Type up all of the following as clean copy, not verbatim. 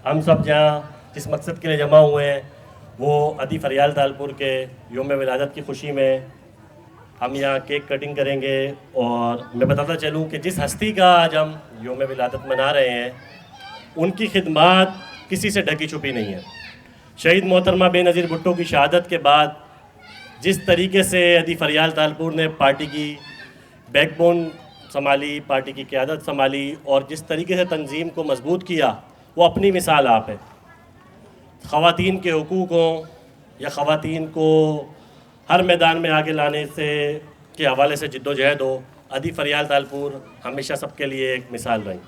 हम सब जहाँ जिस मकसद के लिए जमा हुए हैं वो अदी फरियाल तालपुर के योम विलादत की खुशी में हम यहाँ केक कटिंग करेंगे। और मैं बताता चलूँ कि जिस हस्ती का आज हम योम विलादत मना रहे हैं उनकी खिदमत किसी से ढकी छुपी नहीं है। शहीद मोहतरमा बेनज़ीर भुट्टो की शहादत के बाद जिस तरीके से अदी फरियाल तालपुर ने पार्टी की बैकबोन संभाली, पार्टी की क़यादत संभाली और जिस तरीके से तंजीम को मजबूत किया, वो अपनी मिसाल आप है। ख़वातीन के हुकूक़ों या ख़वातीन को हर मैदान में आगे लाने से के हवाले से जिद्दोजहद हो, अदी फरियाल तालपुर हमेशा सबके लिए एक मिसाल रही।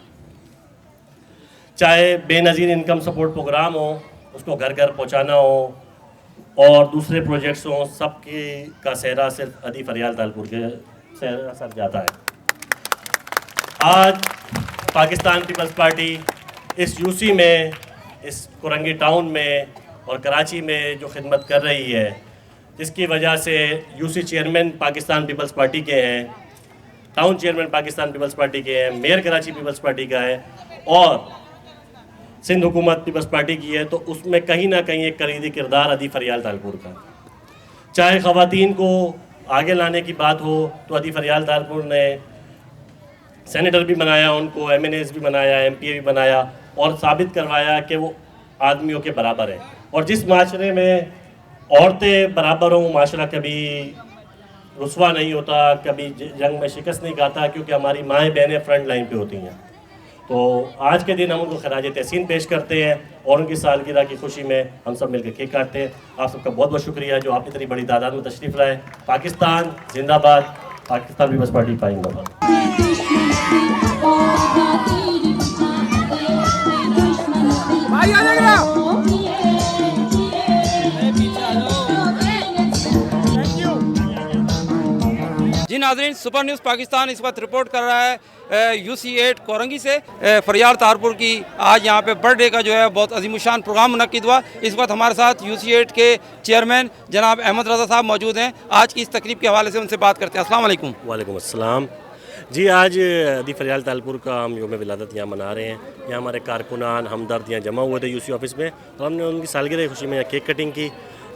चाहे बेनज़ीर इनकम सपोर्ट प्रोग्राम हो, उसको घर घर पहुँचाना हो और दूसरे प्रोजेक्ट्स हों, सबकी का सेहरा सिर्फ अदी फरियाल तालपुर के सेहरा सर जाता है। आज पाकिस्तान पीपल्स पार्टी इस यूसी में, इस कुरंगी टाउन में और कराची में जो खिदमत कर रही है, जिसकी वजह से यूसी चेयरमैन पाकिस्तान पीपल्स पार्टी के हैं, टाउन चेयरमैन पाकिस्तान पीपल्स पार्टी के हैं, मेयर कराची पीपल्स पार्टी का है और सिंध हुकूमत पीपल्स पार्टी की है, तो उसमें कहीं ना कहीं एक कलीदी किरदार अदी फरियाल तालपुर का। चाहे ख़वातीन को आगे लाने की बात हो तो अदी फरियाल तालपुर ने सेनेटर भी बनाया, उनको MNAs भी बनाया, MPA भी बनाया और साबित करवाया कि वो आदमियों के बराबर है। और जिस माशरे में औरतें बराबर हों, माशरा कभी रुस्वा नहीं होता, कभी जंग में शिकस्त नहीं खाता, क्योंकि हमारी माएँ बहनें फ्रंट लाइन पे होती हैं। तो आज के दिन हम उनको खराज तहसीन पेश करते हैं और उनकी सालगिरह की खुशी में हम सब मिलकर केक काटते हैं। आप सबका बहुत बहुत शुक्रिया जो आप इतनी बड़ी तादाद में तशरीफ़ लाए। पाकिस्तान जिंदाबाद, पाकिस्तान पीपल्स पार्टी पाइंदाबाद। जी नाज़रीन, सुपर न्यूज़ पाकिस्तान इस वक्त रिपोर्ट कर रहा है UC8 कोरंगी से। फरियाल तालपुर की आज यहाँ पे बर्थडे का जो है बहुत अजीमुशान प्रोग्राम मुनक्किद हुआ। इस वक्त हमारे साथ UC8 के चेयरमैन जनाब अहमद रज़ा साहब मौजूद हैं। आज की इस तकरीब के हवाले से उनसे बात करते हैं। अस्सलाम वालेकुम। वालेकुम अस्सलाम। जी, आज अदी फरियाल तालपुर का हम योम विलादत यहाँ मना रहे हैं। यहाँ हमारे कारकुनान हमदर्द यहाँ जमा हुए थे UC ऑफिस में और हमने उनकी सालगिरह की खुशी में यहाँ केक कटिंग की।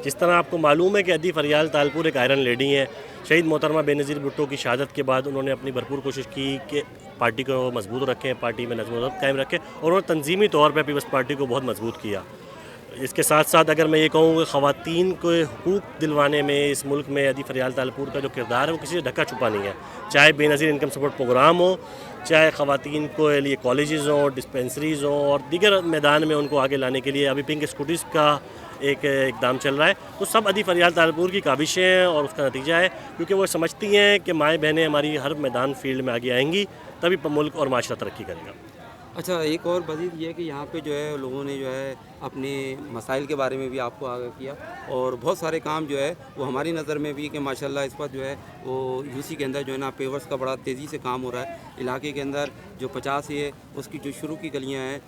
जिस तरह आपको मालूम है कि अदी फरियाल तालपुर एक आयरन लेडी हैं। शहीद मोहतरमा बेनज़ीर भुट्टो की शहादत के बाद उन्होंने अपनी भरपूर कोशिश की कि पार्टी को मजबूत रखें, पार्टी में नज़्म व कायम रखें और उन्होंने तंजीमी तौर पर पीपल्स पार्टी को बहुत मजबूत किया। इसके साथ साथ अगर मैं ये कहूँ कि ख़वातीन को हुकूक दिलवाने में इस मुल्क में अदी फरियाल तालपुर का जो किरदार है वो किसी से ढका छुपा नहीं है। चाहे बेनज़ीर इनकम सपोर्ट प्रोग्राम हो, चाहे ख़वातीन को लिए कॉलेजेस हों, डिस्पेंसरीज़ हों और दीगर मैदान में उनको आगे लाने के लिए अभी पिंक स्कूटीज़ का एक इकदाम चल रहा है। तो सब अदी फरियाल तालपुर की काबिशें हैं और उसका नतीजा है, क्योंकि वो समझती हैं कि माएँ बहनें हमारी हर मैदान फील्ड में आगे आएंगी तभी मुल्क और माशरा तरक्की करेगा। अच्छा, एक और मज़ीद ये है कि यहाँ पे जो है लोगों ने जो है अपने मसाइल के बारे में भी आपको आगाह किया और बहुत सारे काम जो है वो हमारी नज़र में भी कि माशाल्लाह इस पर जो है वो UC के अंदर जो है ना पेवर्स का बड़ा तेज़ी से काम हो रहा है। इलाके के अंदर जो 50 है उसकी जो शुरू की गलियाँ हैं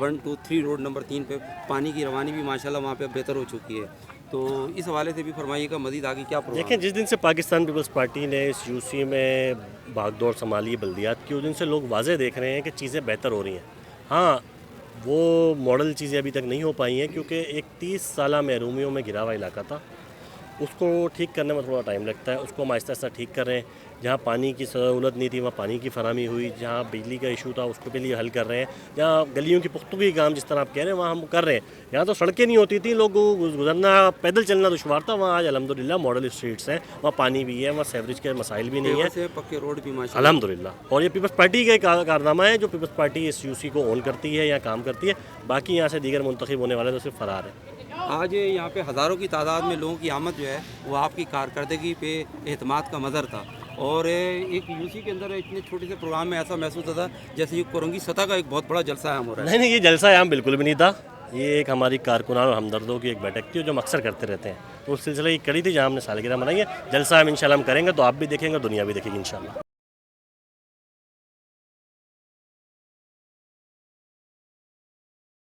1, 2, 3 रोड नंबर 3 पे पानी की रवानी भी माशाल्लाह वहाँ पे बेहतर हो चुकी है। तो इस हवाले से भी फरमाइएगा मज़ीद आगे क्या प्रोग्राम। देखें, जिस दिन से पाकिस्तान पीपल्स पार्टी ने इस UC में भागदौड़ संभाली है बल्दियात की, उस दिन से लोग वाज़े देख रहे हैं कि चीज़ें बेहतर हो रही हैं। हाँ, वो मॉडल चीज़ें अभी तक नहीं हो पाई हैं, क्योंकि एक 30 साला महरूमियों में घिरा हुआ इलाका था, उसको ठीक करने में थोड़ा टाइम लगता है। उसको हम आहिस्ता आहिस्ता ठीक कर रहे हैं। जहाँ पानी की सहूलत नहीं थी वहाँ पानी की फराहमी हुई, जहाँ बिजली का इशू था उसको के लिए हल कर रहे हैं, जहाँ गलियों की पुख्तगी काम जिस तरह आप कह रहे हैं वहाँ हम कर रहे हैं। यहाँ तो सड़कें नहीं होती थी, लोग गुजरना पैदल चलना दुश्वार था, वहाँ आज अल्हम्दुलिल्लाह मॉडल स्ट्रीट्स हैं, वहाँ पानी भी है, वहाँ सेवरेज के मसाइल भी नहीं है, पक्के रोड भी माशाल्लाह अल्हम्दुलिल्लाह। और ये पीपल्स पार्टी का कारनामा है जो पीपल्स पार्टी इस UC को ओन करती है या काम करती है। बाकी यहाँ से दीगर मुंतखब होने वाले तो सिर्फ फरार है। आज यहाँ पे हज़ारों की तादाद में लोगों की आमद जो है वो आपकी कारकर्दगी पे एतमाद का मज़र था और एक UC के अंदर इतने छोटे से प्रोग्राम में ऐसा महसूस होता जैसे ये कोरंगी सतह का एक बहुत बड़ा जलसा आयाम हो रहा है। नहीं, ये जलसा आयाम बिल्कुल भी नहीं था। ये एक हमारी कारकुनान और हमदर्दों की एक बैठक थी जो हम अक्सर करते रहते हैं। तो उस सिलसिले की कड़ी थी जहाँ हमने सालगिरह मनाई है। जलसा हम इंशाल्लाह हम करेंगे तो आप भी देखेंगे, दुनिया भी देखेगी इंशाल्लाह।